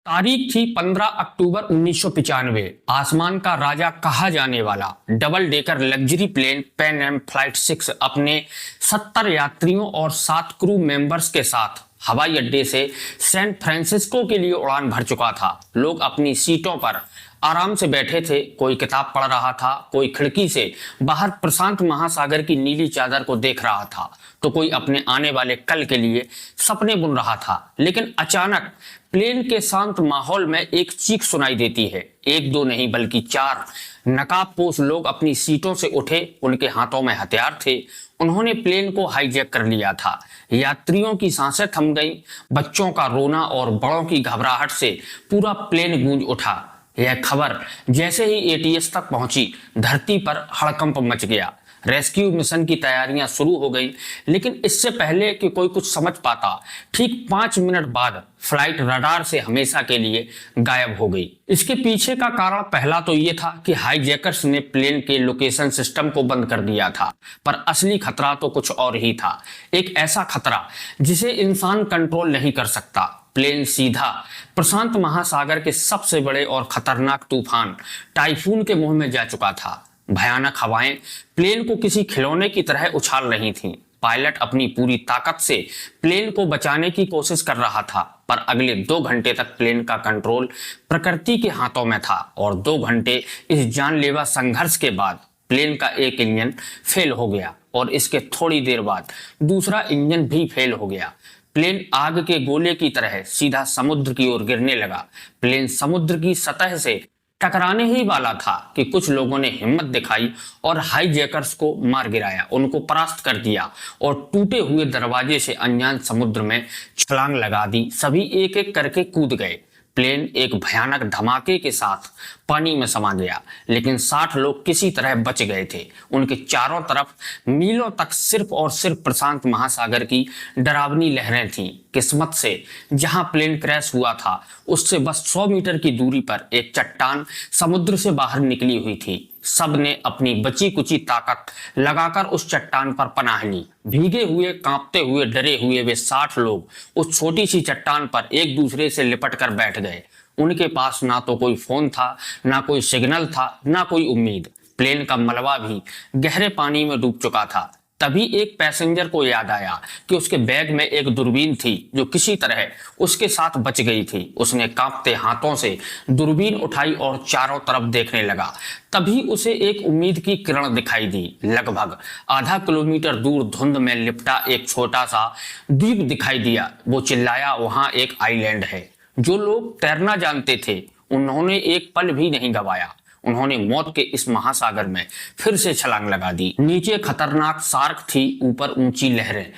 तारीख थी 15 अक्टूबर 1995। आसमान का राजा कहा जाने वाला double decker luxury plane Pan Am flight 6 अपने 70 यात्रियों और 7 क्रू मेंबर्स के साथ हवाई अड्डे से सैन फ्रांसिस्को के लिए उड़ान भर चुका था। लोग अपनी सीटों पर आराम से बैठे थे। कोई किताब पढ़ रहा था, कोई खिड़की से बाहर प्रशांत महासागर की नीली चादर को देख रहा था, तो कोई अपने आने वाले कल के लिए सपने बुन रहा था। लेकिन अचानक प्लेन के शांत माहौल में एक चीख सुनाई देती है। एक दो नहीं बल्कि 4 नकाबपोश लोग अपनी सीटों से उठे। उनके हाथों में हथियार थे। उन्होंने प्लेन को हाईजैक कर लिया था। यात्रियों की सांसें थम गईं। बच्चों का रोना और बड़ों की घबराहट से पूरा प्लेन गूंज उठा। यह खबर जैसे ही एटीएस तक पहुंची, धरती पर हड़कंप मच गया। रेस्क्यू मिशन की तैयारियां शुरू हो गई, लेकिन इससे पहले कि कोई कुछ समझ पाता, ठीक 5 मिनट बाद फ्लाइट रडार से हमेशा के लिए गायब हो गई। इसके पीछे का कारण पहला तो ये था कि हाईजैकर्स ने प्लेन के लोकेशन सिस्टम को बंद कर दिया था, पर असली खतरा तो कुछ और ही था। एक ऐसा खतरा जिसे इंसान कंट्रोल नहीं कर सकता। प्लेन सीधा प्रशांत महासागर के सबसे बड़े और खतरनाक तूफान टाइफून के मुंह में जा चुका था। भयानक हवाएं प्लेन को किसी खिलौने की तरह उछाल रही थीं। पायलट अपनी पूरी ताकत से प्लेन को बचाने की कोशिश कर रहा था, पर अगले 2 घंटे तक प्लेन का कंट्रोल प्रकृति के हाथों में था। और 2 घंटे इस जानलेवा संघर्ष के बाद प्लेन का एक इंजन फेल हो गया और इसके थोड़ी देर बाद दूसरा इंजन भी फेल हो गया। प्लेन आग के गोले की तरह सीधा समुद्र की ओर गिरने लगा। प्लेन समुद्र की सतह से टकराने ही वाला था कि कुछ लोगों ने हिम्मत दिखाई और हाईजैकर्स को मार गिराया, उनको परास्त कर दिया और टूटे हुए दरवाजे से अनजान समुद्र में छलांग लगा दी। सभी एक एक करके कूद गए। प्लेन एक भयानक धमाके के साथ पानी में समा गया, लेकिन 60 लोग किसी तरह बच गए थे। उनके चारों तरफ मीलों तक सिर्फ और सिर्फ प्रशांत महासागर की डरावनी लहरें थीं। किस्मत से जहां प्लेन क्रैश हुआ था, उससे बस 100 मीटर की दूरी पर एक चट्टान समुद्र से बाहर निकली हुई थी। सब ने अपनी बची कुची ताकत लगाकर उस चट्टान पर पनाह ली। भीगे हुए, कांपते हुए, डरे हुए वे 60 लोग उस छोटी सी चट्टान पर एक दूसरे से लिपट कर बैठ गए। उनके पास ना तो कोई फोन था, ना कोई सिग्नल था, ना कोई उम्मीद। प्लेन का मलबा भी गहरे पानी में डूब चुका था। तभी एक पैसेंजर को याद आया कि उसके बैग में एक दूरबीन थी जो किसी तरह उसके साथ बच गई थी। उसने कांपते हाथों से दूरबीन उठाई और चारों तरफ देखने लगा। तभी उसे एक उम्मीद की किरण दिखाई दी। लगभग आधा किलोमीटर दूर धुंध में लिपटा एक छोटा सा द्वीप दिखाई दिया। वो चिल्लाया, वहां एक आइलैंड है। जो लोग तैरना जानते थे, उन्होंने एक पल भी नहीं गवाया। उन्होंने मौत के इस महासागर में फिर से छलांग लगा दी। नीचे खतरनाक शार्क थी, ऊपर ऊंची लहरें,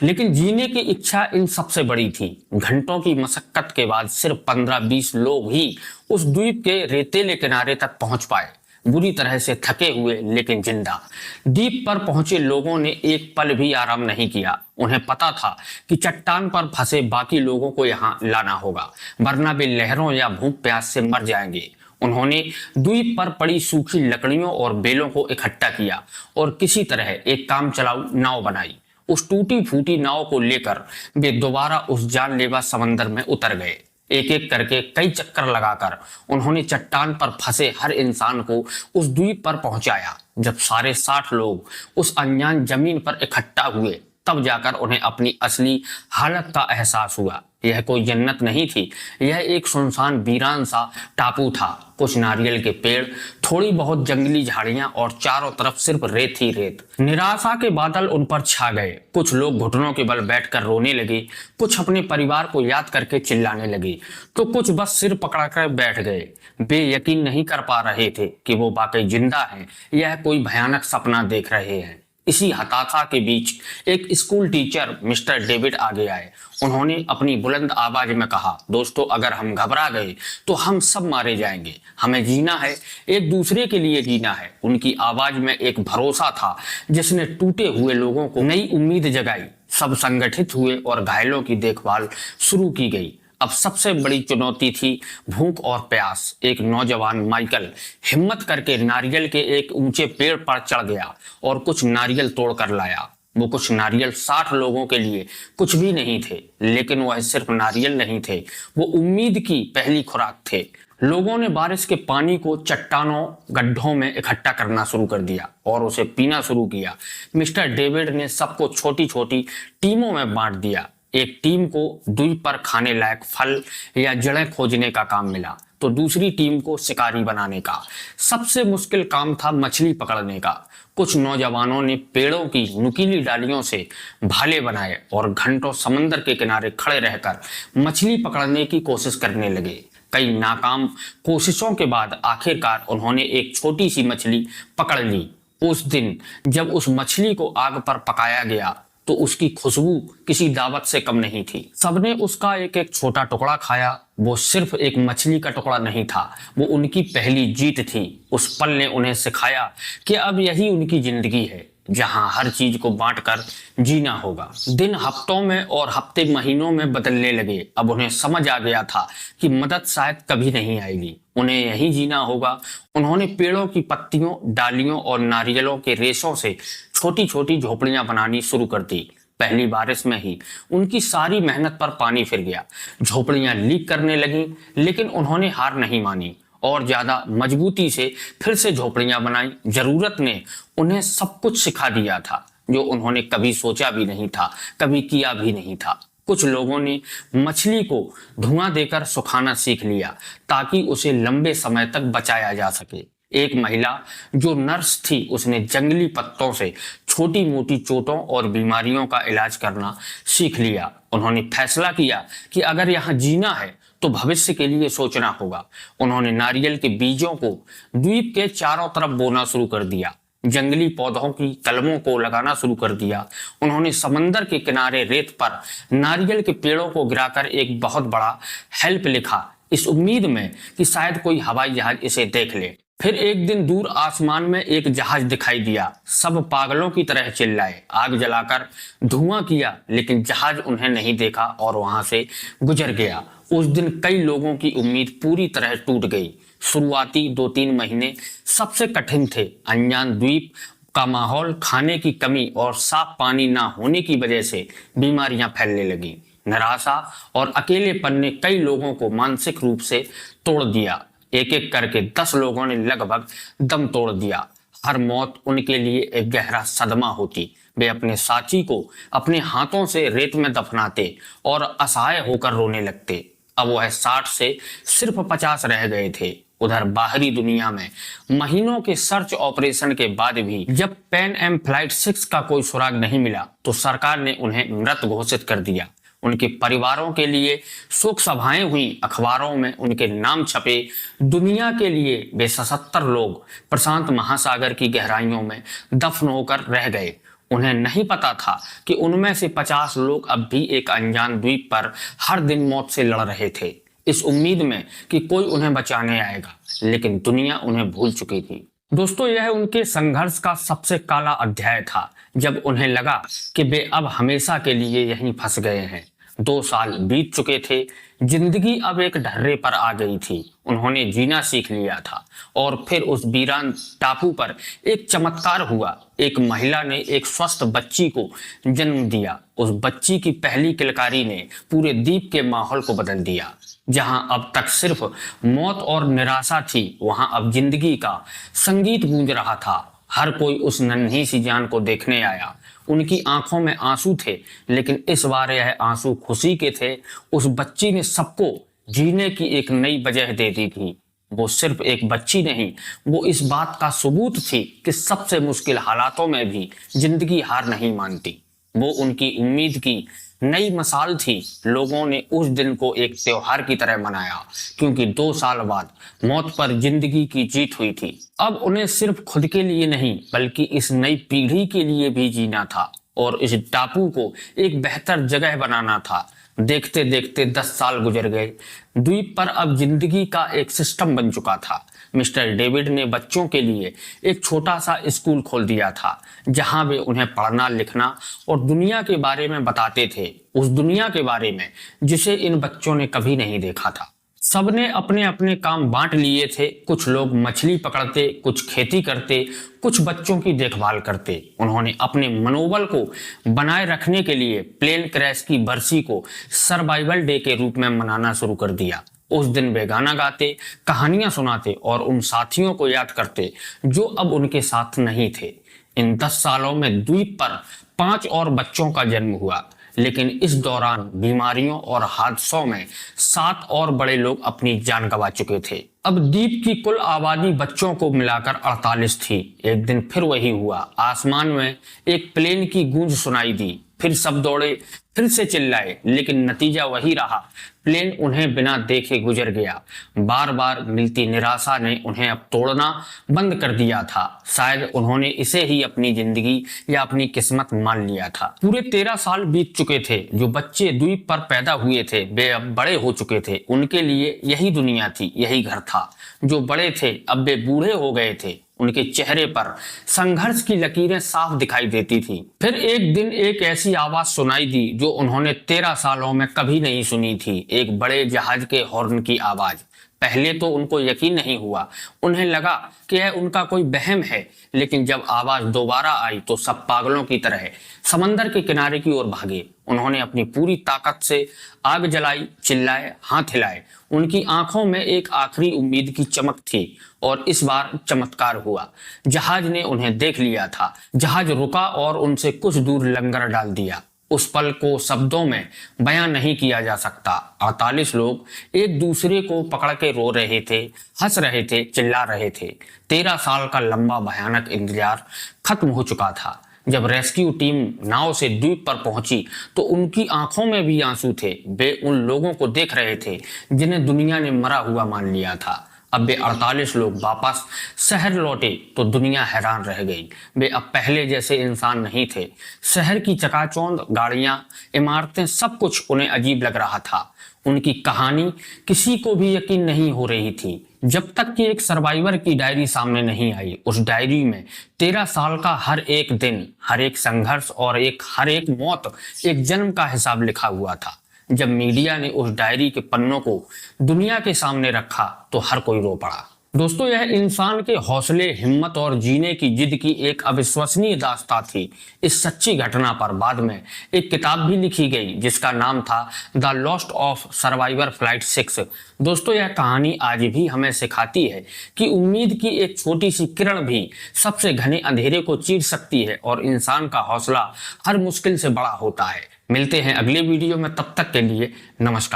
लेकिन जीने की इच्छा इन सबसे बड़ी थी। घंटों की मशक्कत के बाद सिर्फ 15-20 लोग ही उस द्वीप के रेतीले किनारे तक पहुंच पाए, बुरी तरह से थके हुए लेकिन जिंदा। द्वीप पर पहुंचे लोगों ने एक पल भी आराम नहीं किया। उन्हें पता था कि चट्टान पर फंसे बाकी लोगों को यहां लाना होगा, वरना वे लहरों या भूख प्यास से मर जाएंगे। उन्होंने द्वीप पर पड़ी सूखी लकड़ियों और बेलों को इकट्ठा किया और किसी तरह एक काम चलाऊ नाव बनाई। उस टूटी फूटी नाव को लेकर वे दोबारा उस जानलेवा समंदर में उतर गए। एक एक करके कई चक्कर लगाकर उन्होंने चट्टान पर फंसे हर इंसान को उस द्वीप पर पहुंचाया। जब सारे 60 लोग उस अनजान जमीन पर इकट्ठा हुए, तब जाकर उन्हें अपनी असली हालत का एहसास हुआ। यह कोई जन्नत नहीं थी, यह एक सुनसान वीरान सा टापू था। कुछ नारियल के पेड़, थोड़ी बहुत जंगली झाड़ियां और चारों तरफ सिर्फ रेत ही रेत। निराशा के बादल उन पर छा गए। कुछ लोग घुटनों के बल बैठकर रोने लगे, कुछ अपने परिवार को याद करके चिल्लाने लगे, तो कुछ बस सिर पकड़कर बैठ गए। वे यकीन नहीं कर पा रहे थे कि वो वाकई जिंदा हैं, यह कोई भयानक सपना देख रहे हैं। इसी हताशा के बीच एक स्कूल टीचर मिस्टर डेविड आगे आए। उन्होंने अपनी बुलंद आवाज में कहा, दोस्तों, अगर हम घबरा गए तो हम सब मारे जाएंगे। हमें जीना है, एक दूसरे के लिए जीना है। उनकी आवाज में एक भरोसा था जिसने टूटे हुए लोगों को नई उम्मीद जगाई। सब संगठित हुए और घायलों की देखभाल शुरू की गई। अब सबसे बड़ी चुनौती थी भूख और प्यास। एक नौजवान माइकल हिम्मत करके नारियल के एक ऊंचे पेड़ पर चढ़ गया और कुछ नारियल तोड़कर लाया। वो कुछ नारियल 60 लोगों के लिए कुछ भी नहीं थे, लेकिन वह सिर्फ नारियल नहीं थे, वो उम्मीद की पहली खुराक थे। लोगों ने बारिश के पानी को चट्टानों गड्ढों में इकट्ठा करना शुरू कर दिया और उसे पीना शुरू किया। मिस्टर डेविड ने सबको छोटी छोटी टीमों में बांट दिया। एक टीम को द्वीप पर खाने लायक फल या जड़ें खोजने का काम मिला, तो दूसरी टीम को शिकारी बनाने का। सबसे मुश्किल काम था मछली पकड़ने का। कुछ नौजवानों ने पेड़ों की नुकीली डालियों से भाले बनाए और घंटों समंदर के किनारे खड़े रहकर मछली पकड़ने की कोशिश करने लगे। कई नाकाम कोशिशों के बाद आखिरकार उन्होंने एक छोटी सी मछली पकड़ ली। उस दिन जब उस मछली को आग पर पकाया गया तो उसकी खुशबू किसी दावत से कम नहीं थी। सबने उसका एक एक छोटा टुकड़ा खाया। वो सिर्फ एक मछली का टुकड़ा नहीं था, वो उनकी पहली जीत थी। उस पल ने उन्हें सिखाया कि अब यही उनकी जिंदगी है, जहां हर चीज को बांटकर जीना होगा। दिन हफ्तों में और हफ्ते महीनों में बदलने लगे। अब उन्हें समझ आ गया था कि मदद शायद कभी नहीं आएगी, उन्हें यही जीना होगा। उन्होंने पेड़ों की पत्तियों, डालियों और नारियलों के रेशों से छोटी छोटी झोपड़ियां बनानी शुरू कर दी। पहली बारिश में ही उनकी सारी मेहनत पर पानी फिर गया। झोपड़ियां लीक करने लगीं, लेकिन उन्होंने हार नहीं मानी और ज्यादा मजबूती से फिर से झोपड़ियां बनाई। जरूरत ने उन्हें सब कुछ सिखा दिया था जो उन्होंने कभी सोचा भी नहीं था, कभी किया भी नहीं था। कुछ लोगों ने मछली को धुआं देकर सुखाना सीख लिया ताकि उसे लंबे समय तक बचाया जा सके। एक महिला जो नर्स थी, उसने जंगली पत्तों से छोटी मोटी चोटों और बीमारियों का इलाज करना सीख लिया। उन्होंने फैसला किया कि अगर यहाँ जीना है तो भविष्य के लिए सोचना होगा। उन्होंने नारियल के बीजों को द्वीप के चारों तरफ बोना शुरू कर दिया, जंगली पौधों की कलमों को लगाना शुरू कर दिया। उन्होंने समंदर के किनारे रेत पर नारियल के पेड़ों को गिराकर एक बहुत बड़ा हेल्प लिखा, इस उम्मीद में कि शायद कोई हवाई जहाज इसे देख ले। फिर एक दिन दूर आसमान में एक जहाज दिखाई दिया। सब पागलों की तरह चिल्लाए, आग जलाकर धुआं किया, लेकिन जहाज उन्हें नहीं देखा और वहां से गुजर गया। उस दिन कई लोगों की उम्मीद पूरी तरह टूट गई। शुरुआती 2-3 महीने सबसे कठिन थे। अनजान द्वीप का माहौल, खाने की कमी और साफ पानी ना होने की वजह से बीमारियां फैलने लगी। निराशा और अकेलेपन ने कई लोगों को मानसिक रूप से तोड़ दिया। एक एक करके 10 लोगों ने लगभग दम तोड़ दिया। हर मौत उनके लिए एक गहरा सदमा होती। वे अपने साथी को अपने हाथों से रेत में दफनाते और असहाय होकर रोने लगते। अब वह 60 से सिर्फ 50 रह गए थे। उधर बाहरी दुनिया में महीनों के सर्च ऑपरेशन के बाद भी जब पैन एम फ्लाइट 6 का कोई सुराग नहीं मिला तो सरकार ने उन्हें मृत घोषित कर दिया। उनके परिवारों के लिए शोक सभाएं हुई, अखबारों में उनके नाम छपे। दुनिया के लिए वे 77 लोग प्रशांत महासागर की गहराइयों में दफन होकर रह गए। उन्हें नहीं पता था कि उनमें से 50 लोग अब भी एक अनजान द्वीप पर हर दिन मौत से लड़ रहे थे, इस उम्मीद में कि कोई उन्हें बचाने आएगा, लेकिन दुनिया उन्हें भूल चुकी थी। दोस्तों, यह उनके संघर्ष का सबसे काला अध्याय था, जब उन्हें लगा कि वे अब हमेशा के लिए यहीं फंस गए हैं। 2 साल बीत चुके थे, जिंदगी अब एक ढर्रे पर आ गई थी। उन्होंने जीना सीख लिया था और फिर उस वीरान टापू पर एक चमत्कार हुआ। एक महिला ने एक स्वस्थ बच्ची को जन्म दिया। उस बच्ची की पहली किलकारी ने पूरे द्वीप के माहौल को बदल दिया। जहां अब तक सिर्फ मौत और निराशा थी, वहां अब जिंदगी का संगीत गूंज रहा था। हर कोई उस नन्ही सी जान को देखने आया। उनकी आंखों में आंसू थे, लेकिन इस बार यह आंसू खुशी के थे। उस बच्ची ने सबको जीने की एक नई वजह दे दी थी। वो सिर्फ एक बच्ची नहीं, वो इस बात का सबूत थी कि सबसे मुश्किल हालातों में भी जिंदगी हार नहीं मानती। वो उनकी उम्मीद की नई मिसाल थी। लोगों ने उस दिन को एक त्योहार की तरह मनाया, क्योंकि 2 साल बाद मौत पर जिंदगी की जीत हुई थी। अब उन्हें सिर्फ खुद के लिए नहीं, बल्कि इस नई पीढ़ी के लिए भी जीना था और इस टापू को एक बेहतर जगह बनाना था। देखते देखते 10 साल गुजर गए। द्वीप पर अब जिंदगी का एक सिस्टम बन चुका था। मिस्टर डेविड ने बच्चों के लिए एक छोटा सा स्कूल खोल दिया था, जहां वे उन्हें पढ़ना, लिखना और दुनिया के बारे में बताते थे, उस दुनिया के बारे में जिसे इन बच्चों ने कभी नहीं देखा था। सबने अपने अपने काम बांट लिए थे। कुछ लोग मछली पकड़ते, कुछ खेती करते, कुछ बच्चों की देखभाल करते। उन्होंने अपने मनोबल को बनाए रखने के लिए प्लेन क्रैश की बरसी को सर्वाइवल डे के रूप में मनाना शुरू कर दिया। उस दिन वे गाना गाते, कहानियां सुनाते और उन साथियों को याद करते जो अब उनके साथ नहीं थे। इन 10 सालों में द्वीप पर 5 और बच्चों का जन्म हुआ, लेकिन इस दौरान बीमारियों और हादसों में 7 और बड़े लोग अपनी जान गंवा चुके थे। अब द्वीप की कुल आबादी बच्चों को मिलाकर 48 थी। एक दिन फिर वही हुआ। आसमान में एक प्लेन की गूंज सुनाई दी। फिर सब दौड़े, फिर से चिल्लाए, लेकिन नतीजा वही रहा। प्लेन उन्हें बिना देखे गुजर गया। बार बार मिलती निराशा ने उन्हें अब तोड़ना बंद कर दिया था। शायद उन्होंने इसे ही अपनी जिंदगी या अपनी किस्मत मान लिया था। पूरे 13 साल बीत चुके थे। जो बच्चे द्वीप पर पैदा हुए थे वे अब बड़े हो चुके थे। उनके लिए यही दुनिया थी, यही घर था। जो बड़े थे अब वे बूढ़े हो गए थे। उनके चेहरे पर संघर्ष की लकीरें साफ दिखाई देती थी। फिर एक दिन एक ऐसी आवाज सुनाई दी जो उन्होंने 13 सालों में कभी नहीं सुनी थी। एक बड़े जहाज के हॉर्न की आवाज। पहले तो उनको यकीन नहीं हुआ। उन्हें लगा कि यह उनका कोई वहम है, लेकिन जब आवाज दोबारा आई तो सब पागलों की तरह समंदर के किनारे की ओर भागे। उन्होंने अपनी पूरी ताकत से आग जलाई, चिल्लाए, हाथ हिलाए। उनकी आंखों में एक आखिरी उम्मीद की चमक थी और इस बार चमत्कार हुआ। जहाज ने उन्हें देख लिया था। जहाज रुका और उनसे कुछ दूर लंगर डाल दिया। उस पल को शब्दों में बयां नहीं किया जा सकता। 48 लोग एक दूसरे को पकड़ के रो रहे थे, हंस रहे थे, चिल्ला रहे थे। 13 साल का लंबा भयानक इंतजार खत्म हो चुका था। जब रेस्क्यू टीम नाव से द्वीप पर पहुंची तो उनकी आंखों में भी आंसू थे। वे उन लोगों को देख रहे थे जिन्हें दुनिया ने मरा हुआ मान लिया था। अब वे 48 लोग वापस शहर लौटे तो दुनिया हैरान रह गई। वे अब पहले जैसे इंसान नहीं थे। शहर की चकाचौंध, गाड़ियां, इमारतें, सब कुछ उन्हें अजीब लग रहा था। उनकी कहानी किसी को भी यकीन नहीं हो रही थी जब तक कि एक सर्वाइवर की डायरी सामने नहीं आई। उस डायरी में 13 साल का हर एक दिन, हर एक संघर्ष और हर एक मौत, एक जन्म का हिसाब लिखा हुआ था। जब मीडिया ने उस डायरी के पन्नों को दुनिया के सामने रखा तो हर कोई रो पड़ा। दोस्तों, यह इंसान के हौसले, हिम्मत और जीने की जिद की एक अविश्वसनीय दास्तां थी। इस सच्ची घटना पर बाद में एक किताब भी लिखी गई जिसका नाम था the lost of survivor flight 6। दोस्तों, यह कहानी आज भी हमें सिखाती है कि उम्मीद की एक छोटी सी किरण भी सबसे घने अंधेरे को चीर सकती है और इंसान का हौसला हर मुश्किल से बड़ा होता है। मिलते हैं अगले वीडियो में, तब तक के लिए नमस्कार।